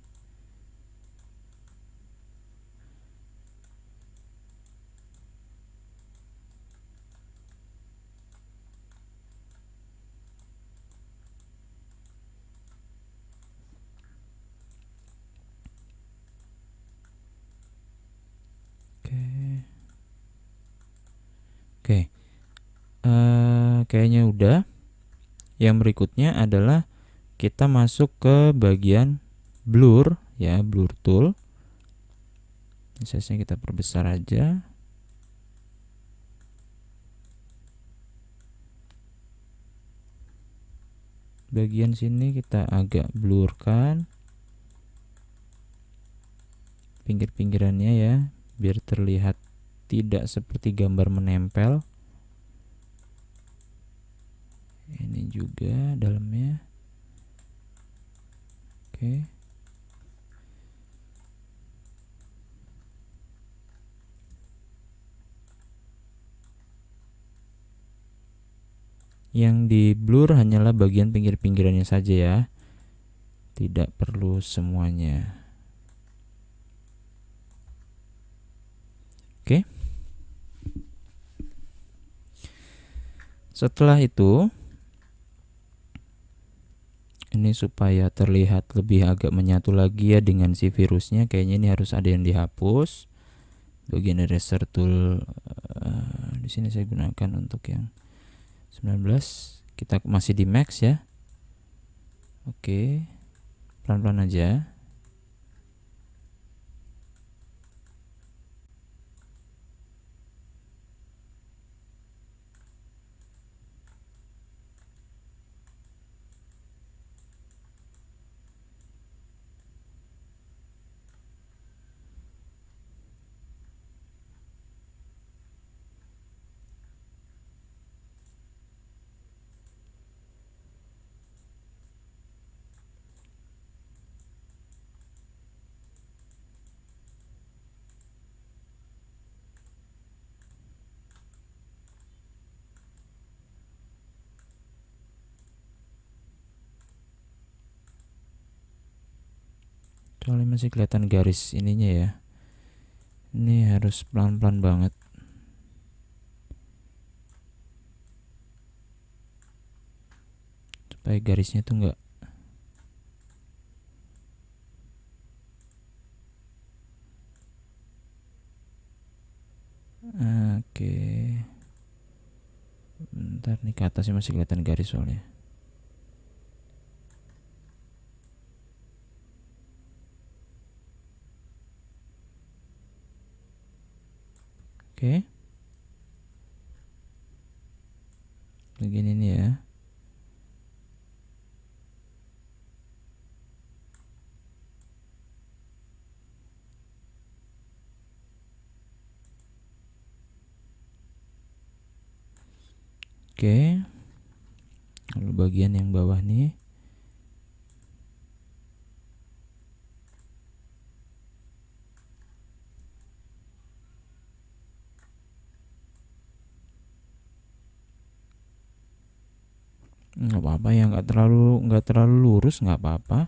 Speaker 1: Oke. Kayaknya udah. Yang berikutnya adalah kita masuk ke bagian blur ya, blur tool. Size-nya kita perbesar aja. Bagian sini kita agak blurkan pinggir-pinggirannya ya, biar terlihat tidak seperti gambar menempel. Ini juga dalamnya. Oke. Yang di blur hanyalah bagian pinggir-pinggirannya saja ya, tidak perlu semuanya. Oke. Setelah itu, ini supaya terlihat lebih agak menyatu lagi ya dengan si virusnya, kayaknya ini harus ada yang dihapus. Bagian eraser tool di sini saya gunakan untuk yang 19. Kita masih di max ya. Oke, pelan-pelan aja. Soalnya masih kelihatan garis ininya ya. Ini harus pelan-pelan banget. Supaya garisnya tuh enggak. Oke. Bentar nih, ke atasnya masih kelihatan garis soalnya. Oke. Begini nih ya. Oke. Lalu bagian yang bawah nih. Nggak apa-apa ya, nggak terlalu lurus, nggak apa-apa.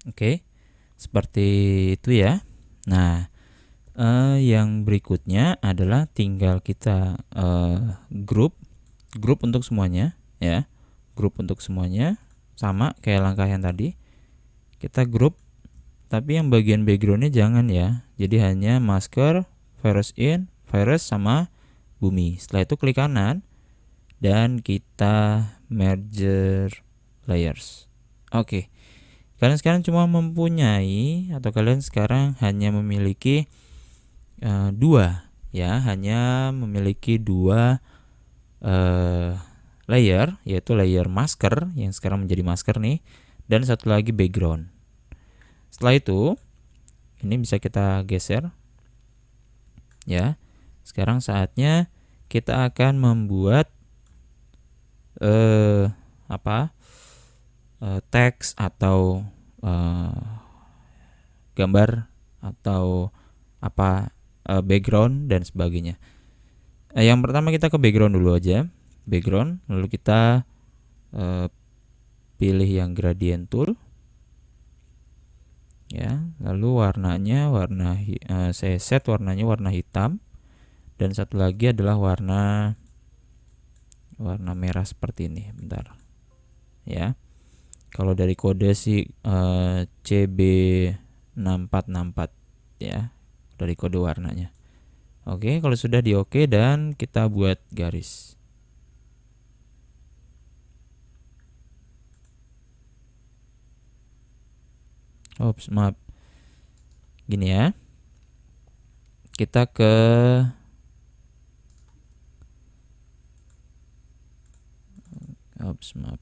Speaker 1: Oke, seperti itu ya. Nah, yang berikutnya adalah tinggal kita grup untuk semuanya ya. Grup untuk semuanya sama kayak langkah yang tadi. Kita grup, tapi yang bagian backgroundnya jangan ya. Jadi hanya masker, virus in, virus sama bumi. Setelah itu klik kanan dan kita merge layers. Oke. Kalian sekarang cuma mempunyai, atau kalian sekarang hanya memiliki dua ya, hanya memiliki dua layer, yaitu layer masker yang sekarang menjadi masker nih, dan satu lagi background. Setelah itu ini bisa kita geser ya. Sekarang saatnya kita akan membuat teks atau gambar atau background dan sebagainya. Yang pertama kita ke background dulu aja. Background, lalu kita pilih yang gradient tool ya. Lalu warnanya saya set warnanya warna hitam, dan satu lagi adalah warna merah seperti ini. Bentar ya. Kalau dari kode sih CB6464 ya, dari kode warnanya. Oke, kalau sudah di oke, dan kita buat garis. Oops, maaf. Gini ya. Kita ke Oops, maaf.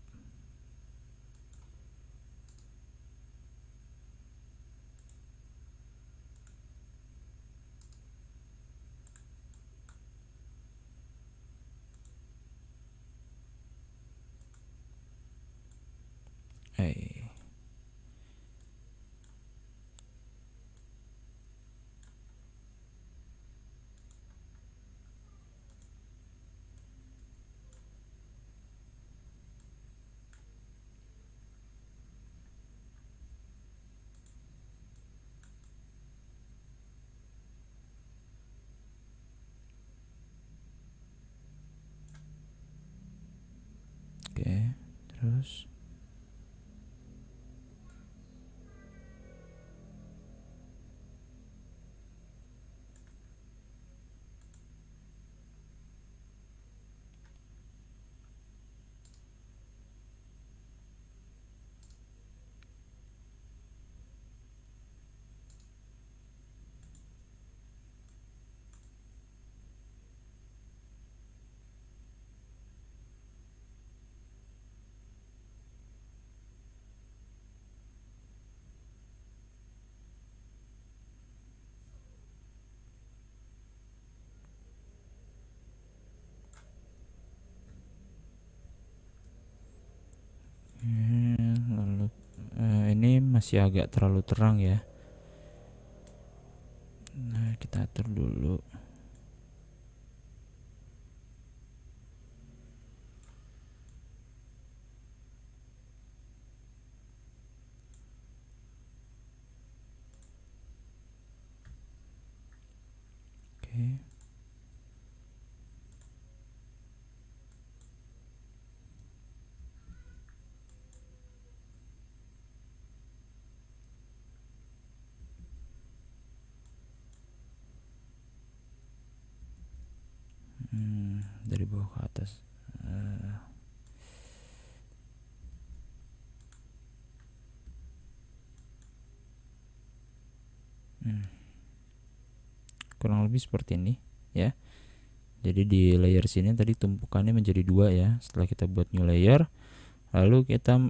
Speaker 1: Oke, terus lalu ini masih agak terlalu terang ya. Nah, kita atur dulu. Oke. Dari bawah ke atas. Kurang lebih seperti ini ya. Jadi di layer sini tadi tumpukannya menjadi 2 ya. Setelah kita buat new layer, lalu kita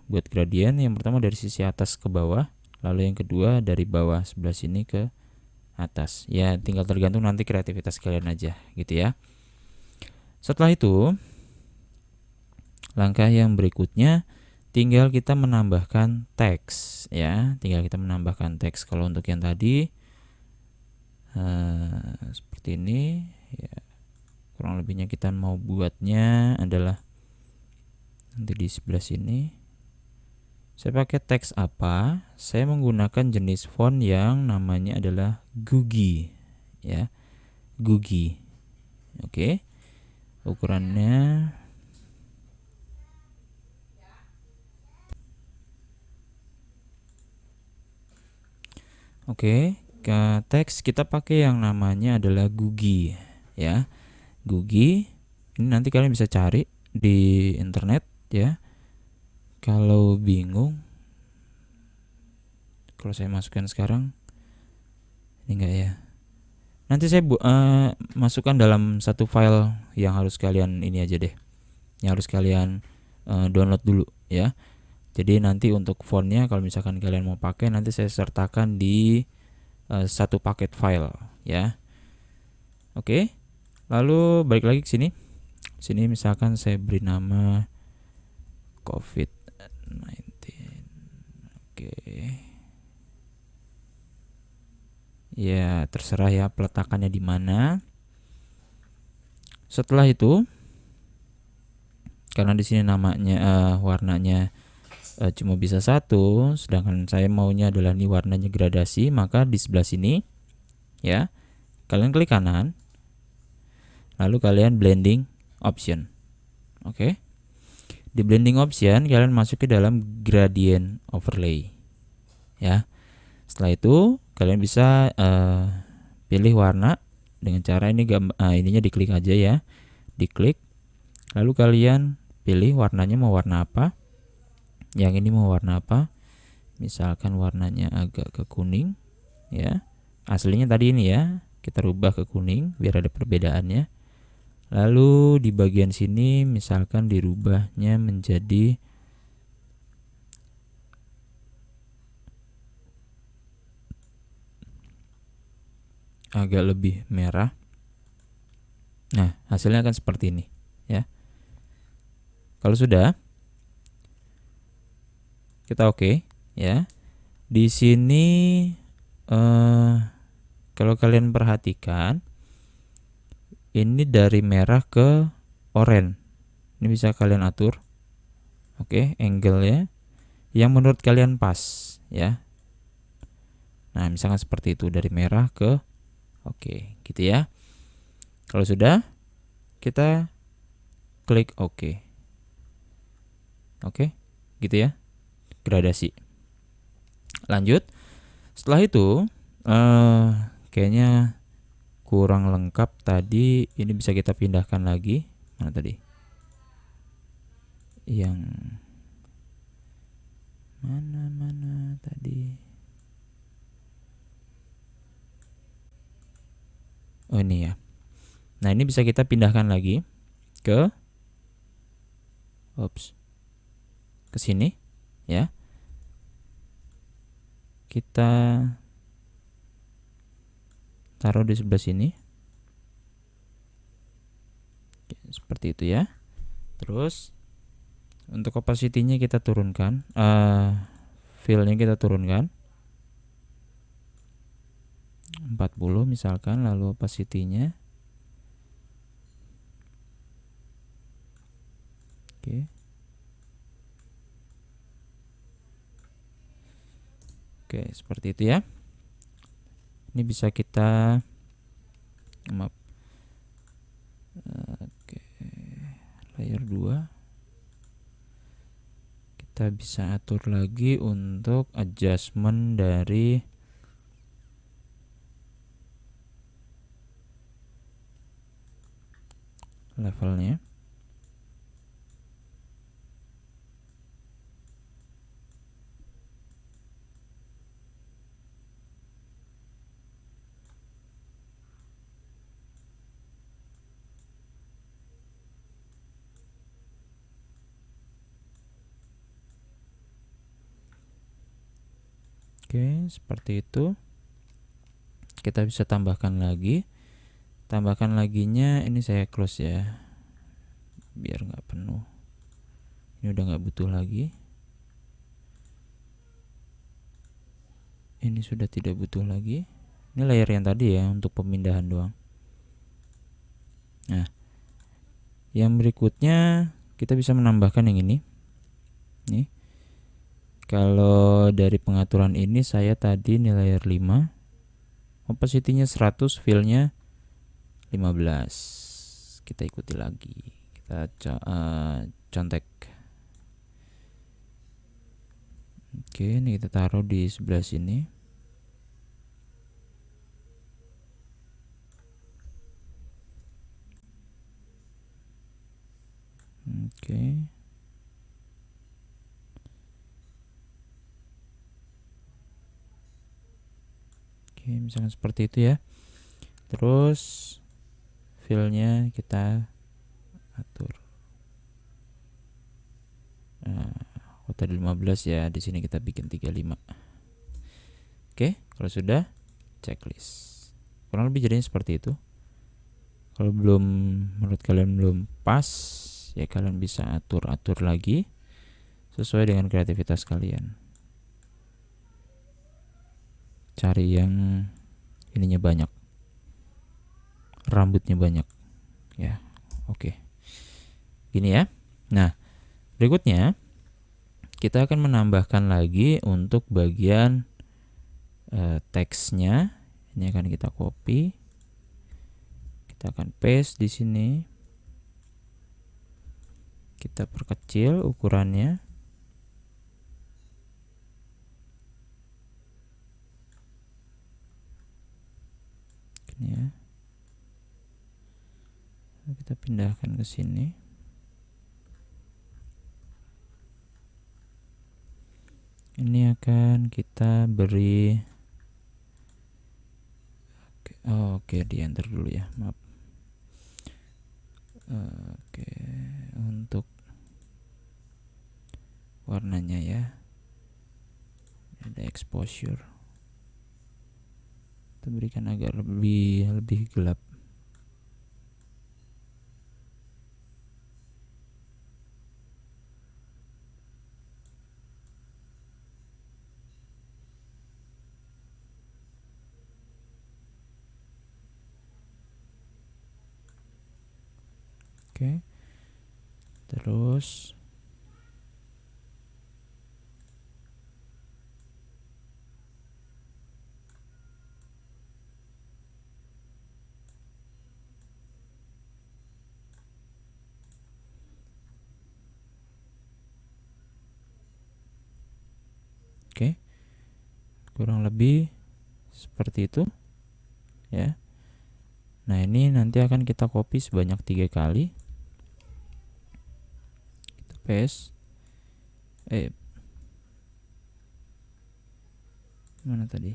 Speaker 1: buat gradient. Yang pertama dari sisi atas ke bawah, lalu yang kedua dari bawah sebelah sini ke atas. Ya, tinggal tergantung nanti kreativitas kalian aja gitu ya. Setelah itu, langkah yang berikutnya tinggal kita menambahkan teks ya. Tinggal kita menambahkan teks. Kalau untuk yang tadi seperti ini ya, kurang lebihnya kita mau buatnya adalah nanti di sebelah sini. Saya pakai teks apa? Saya menggunakan jenis font yang namanya adalah Googie ya. Googie. Oke. Ukurannya ke teks kita pakai yang namanya adalah Googie ya. Googie ini nanti kalian bisa cari di internet ya. Kalau bingung, kalau saya masukkan sekarang ini enggak ya. Nanti saya masukkan dalam satu file yang harus kalian ini aja deh. Yang harus kalian download dulu ya. Jadi nanti untuk fontnya kalau misalkan kalian mau pakai, nanti saya sertakan di satu paket file ya. Oke. Lalu balik lagi ke sini. Sini misalkan saya beri nama COVID-19. Oke. Ya, terserah ya peletakannya di mana. Setelah itu, karena di sini namanya warnanya cuma bisa satu, sedangkan saya maunya adalah ini warnanya gradasi, maka di sebelah sini ya, kalian klik kanan, lalu kalian blending option. Oke. Di blending option kalian masuk ke dalam gradient overlay ya. Setelah itu kalian bisa pilih warna dengan cara ini ininya diklik aja ya, diklik, lalu kalian pilih warnanya mau warna apa. Yang ini mau warna apa? Misalkan warnanya agak ke kuning ya. Aslinya tadi ini ya, kita rubah ke kuning biar ada perbedaannya. Lalu di bagian sini misalkan dirubahnya menjadi agak lebih merah. Nah, hasilnya akan seperti ini, ya. Kalau sudah, kita oke, ya. Di sini kalau kalian perhatikan, ini dari merah ke oranye. Ini bisa kalian atur, oke, angle-nya yang menurut kalian pas, ya. Nah, misalkan seperti itu, dari merah ke oke, gitu ya. Kalau sudah, kita klik oke. Oke, gitu ya. Gradasi. Lanjut. Setelah itu, kayaknya kurang lengkap tadi. Ini bisa kita pindahkan lagi. Mana tadi? Yang mana tadi? Oh, ini ya. Nah, ini bisa kita pindahkan lagi ke ke sini, ya. Kita taruh di sebelah sini. Oke, seperti itu ya. Terus untuk opacity-nya kita turunkan, fill-nya kita turunkan 40 misalkan, lalu opacity-nya Oke, seperti itu ya. Ini bisa kita layer 2. Kita bisa atur lagi untuk adjustment dari levelnya. Oke, seperti itu. Kita bisa tambahkan lagi. Tambahkan laginya, ini saya close ya, biar nggak penuh. Ini udah nggak butuh lagi. Ini sudah tidak butuh lagi. Ini layer yang tadi ya, untuk pemindahan doang. Nah, yang berikutnya kita bisa menambahkan yang ini. Nih. Kalau dari pengaturan ini saya tadi ini layer 5. Opacity-nya 100, fill-nya 15. Kita ikuti lagi. Kita contek. Oke, ini kita taruh di sebelah sini. Oke. Oke, misalnya seperti itu ya. Terus fill-nya kita atur. Tadi 15 ya, di sini kita bikin 35. Oke, kalau sudah, checklist. Kurang lebih jadinya seperti itu. Kalau belum, menurut kalian belum pas, ya kalian bisa atur-atur lagi sesuai dengan kreativitas kalian. Cari yang ininya banyak, rambutnya banyak, ya. Oke, gini ya. Nah, berikutnya kita akan menambahkan lagi untuk bagian teksnya. Ini akan kita copy, kita akan paste di sini, kita perkecil ukurannya. Ini ya. Kita pindahkan ke sini. Ini akan kita beri oke, di enter dulu ya, maaf. Oke, untuk warnanya ya, ada exposure, kita berikan agak lebih gelap. Oke, terus oke, kurang lebih seperti itu ya. Nah, ini nanti akan kita copy sebanyak 3 kali. Kita paste. Mana tadi?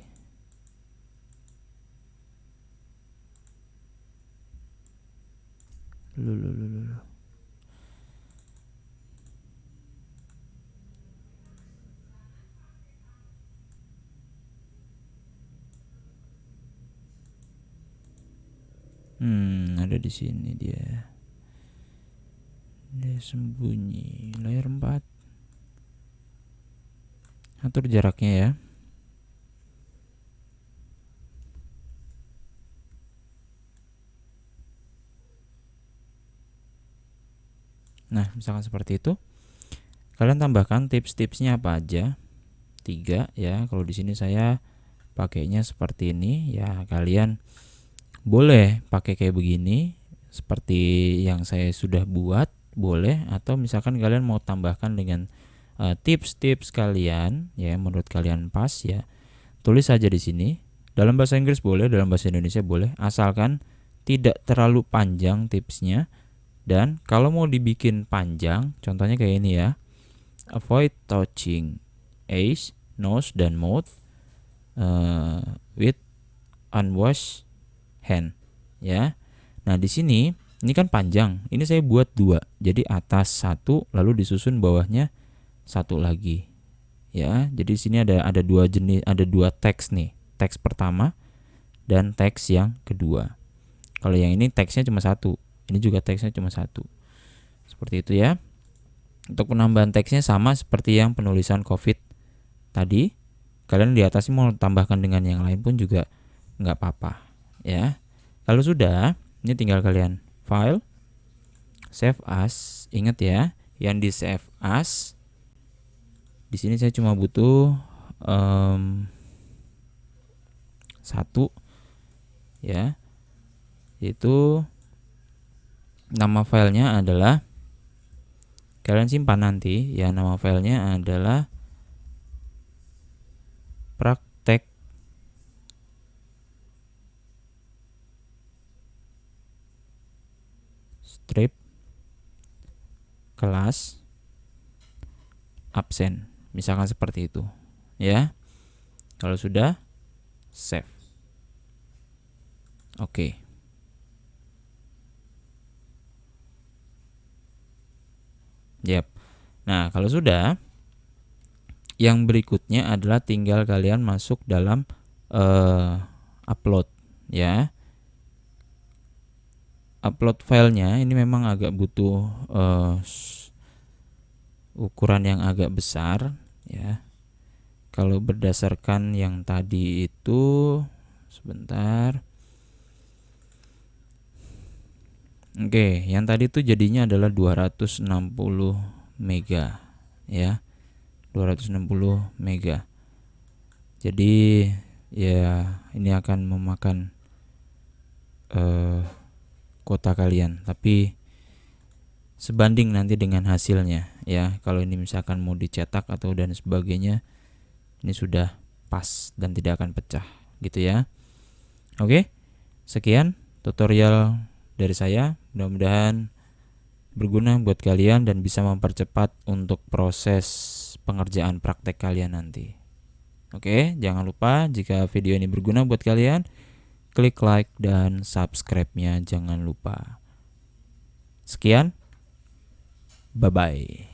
Speaker 1: Lu. Ada di sini dia. Dia sembunyi. Layer 4. Atur jaraknya ya. Nah, misalkan seperti itu. Kalian tambahkan tips-tipsnya apa aja? 3 ya. Kalau di sini saya pakainya seperti ini ya. Kalian boleh pakai kayak begini seperti yang saya sudah buat, boleh, atau misalkan kalian mau tambahkan dengan tips-tips kalian ya, menurut kalian pas ya. Tulis saja di sini. Dalam bahasa Inggris boleh, dalam bahasa Indonesia boleh, asalkan tidak terlalu panjang tipsnya. Dan kalau mau dibikin panjang, contohnya kayak ini ya. Avoid touching eyes, nose, dan mouth with unwashed hand ya. Nah, di sini ini kan panjang. Ini saya buat 2. Jadi atas 1 lalu disusun bawahnya 1 lagi. Ya, jadi di sini ada 2 jenis, ada 2 teks nih. Teks pertama dan teks yang kedua. Kalau yang ini teksnya cuma 1. Ini juga teksnya cuma 1. Seperti itu ya. Untuk penambahan teksnya sama seperti yang penulisan COVID tadi. Kalian di atas mau tambahkan dengan yang lain pun juga nggak apa-apa ya. Kalau sudah, ini tinggal kalian file, save as. Ingat ya, yang di save as. Di sini saya cuma butuh 1 ya. Itu nama filenya adalah, kalian simpan nanti ya, nama filenya adalah praktek strip kelas absen, misalkan seperti itu ya. Kalau sudah, save. Oke. Yap. Nah, kalau sudah, yang berikutnya adalah tinggal kalian masuk dalam upload ya. Upload filenya ini memang agak butuh ukuran yang agak besar ya. Kalau berdasarkan yang tadi itu, sebentar. Oke, yang tadi itu jadinya adalah 260 mega ya. 260 mega. Jadi ya ini akan memakan kuota kalian, tapi sebanding nanti dengan hasilnya ya. Kalau ini misalkan mau dicetak atau dan sebagainya, ini sudah pas dan tidak akan pecah gitu ya. Oke, sekian tutorial dari saya. Mudah-mudahan berguna buat kalian dan bisa mempercepat untuk proses pengerjaan praktek kalian nanti. Oke, jangan lupa jika video ini berguna buat kalian, klik like dan subscribe-nya jangan lupa. Sekian, bye bye.